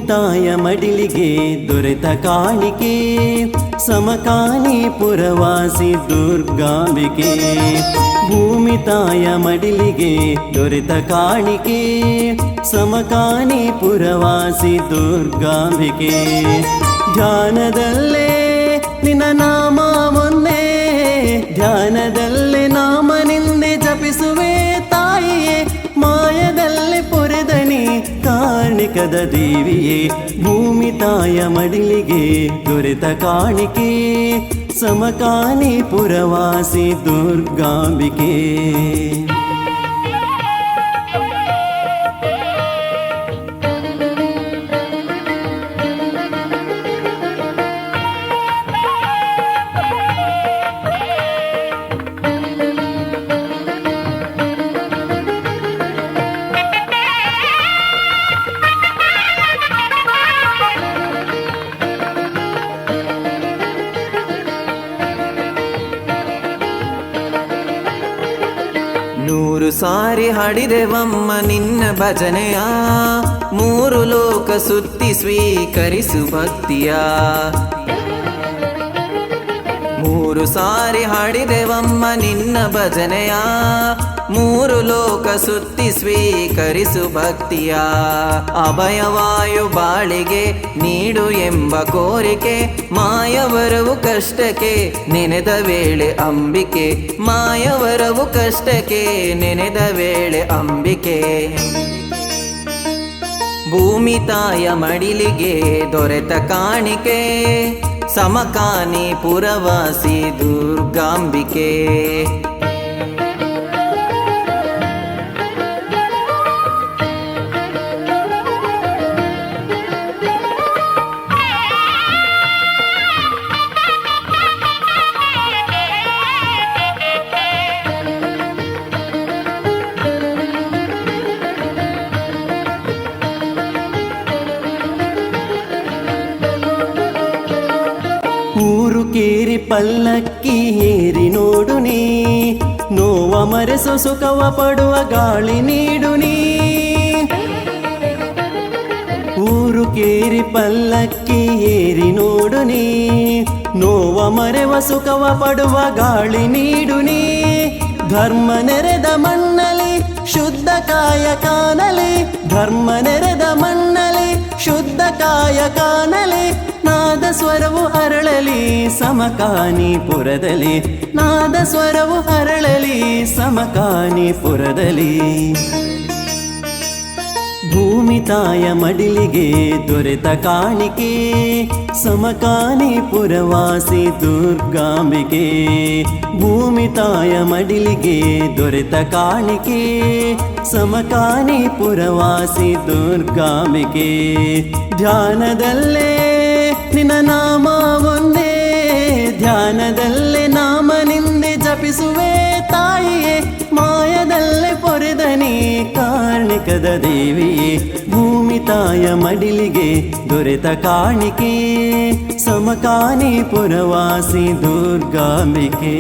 ತಾಯ ಮಡಿಲಿಗೆ ದೊರೆತ ಕಾಣಿಕೆ ಸಮಕಾನಿ ಪುರವಾಸಿ ದುರ್ಗಾಂಬಿಕೆ. ಭೂಮಿ ತಾಯ ಮಡಿಲಿಗೆ ದೊರೆತ ಕಾಣಿಕೆ ಸಮಕಾನಿ ಪುರವಾಸಿ ದುರ್ಗಾಂಬಿಕೆ. ಧ್ಯಾನದಲ್ಲೇ ನಿನ್ನ ನಾಮ ಮೊನ್ನೆ ಧ್ಯಾನದಲ್ಲೇ ನಾಮ ನಿಂದೆ ಜಪಿಸುವೆ ತಾಯಿಯೇ. ಮಾಯದಲ್ಲೇ ಪೊರೆದನಿ ಕಾಣಿಕದ ದೇವಿಯೇ. ಭೂಮಿ ತಾಯ ಮಡಿಲಿಗೆ ದೊರೆತ ಕಾಣಿಕೆ ಸಮಕಾನಿ ಪುರವಾಸಿ ದುರ್ಗಾಂಬಿಕೆ. ನೂರು ಸಾರಿ ಹಾಡಿದೆವಮ್ಮ ನಿನ್ನ ಭಜನೆಯ ಮೂರು ಲೋಕ ಸುತ್ತಿ ಸ್ವೀಕರಿಸು ಭಕ್ತಿಯ. ಮೂರು ಸಾರಿ ಹಾಡಿದೆವಮ್ಮ ನಿನ್ನ ಭಜನೆಯ ಮೂರು ಲೋಕ ಸುತ್ತಿ ಸ್ವೀಕರಿಸು ಭಕ್ತಿಯ. ಅಭಯವಾಯು ಬಾಳಿಗೆ ನೀಡು ಎಂಬ ಕೋರಿಕೆ ಮಾಯವರವು ಕಷ್ಟಕ್ಕೆ ನೆನೆದ ವೇಳೆ ಅಂಬಿಕೆ. ಮಾಯವರವು ಕಷ್ಟಕ್ಕೆ ನೆನೆದ ವೇಳೆ ಅಂಬಿಕೆ. ಭೂಮಿ ತಾಯ ಮಡಿಲಿಗೆ ದೊರೆತ ಕಾಣಿಕೆ ಸಮಕಾನಿ ಪುರವಾಸಿ ದುರ್ಗಾಂಬಿಕೆ. ಊರು ಕೇರಿ ಪಲ್ಲಕ್ಕಿ ಏರಿ ನೋಡು ನೀ ನೋವ ಮರೆಸು ಸುಖವ ಪಡುವ ಗಾಳಿ ನೀಡು ನೀ. ಊರು ಕೇರಿ ಪಲ್ಲಕ್ಕಿ ಏರಿ ನೋಡು ನೀ ನೋವ ಮರೆವ ಸುಖವ ಪಡುವ ಗಾಳಿ ನೀಡು ನೀ. ಧರ್ಮ ನೆರೆದ ಮಣ್ಣಲಿ ಶುದ್ಧ ಕಾಯ ಕಾಣಲಿ ಧರ್ಮ ನೆರೆದ ಮಣ್ಣಲಿ ಶುದ್ಧ ಕಾಯ ಕಾಣಲಿ. ನಾದ ಸ್ವರವು ಹರಳಲಿ ಸಮಕಾನಿ ಪುರದಲ್ಲಿ ನಾದ ಸ್ವರವು ಹರಳಲಿ ಸಮಕಾನಿ ಪುರದಲ್ಲಿ. ಭೂಮಿ ತಾಯ ಮಡಿಲಿಗೆ ದೊರೆತ ಕಾಣಿಕೆ ಸಮಕಾನಿ ಪುರವಾಸಿ ದುರ್ಗಾಂಬಿಕೆ. ಭೂಮಿ ತಾಯ ಮಡಿಲಿಗೆ ದೊರೆತ ಕಾಣಿಕೆ ಸಮಕಾನಿ ಪುರವಾಸಿ ದುರ್ಗಾಂಬಿಕೆ. ಧ್ಯಾನದಲ್ಲೇ ನಿನ್ನ ನಾಮ ಒಂದೇ ಧ್ಯಾನದಲ್ಲೇ ನಾಮ ನಿಂದೆ ಜಪಿಸುವೆ ತಾಯಿಯೇ. ಮಾಯದಲ್ಲೇ ಪೊರೆದನಿ ಕಾಣಿಕದ ದೇವಿಯೇ. ಭೂಮಿ ತಾಯ ಮಡಿಲಿಗೆ ದೊರೆತ ಕಾಣಿಕೆ ಸಮಕಾನಿ ಪುರವಾಸಿ ದುರ್ಗಾಂಬಿಕೆ.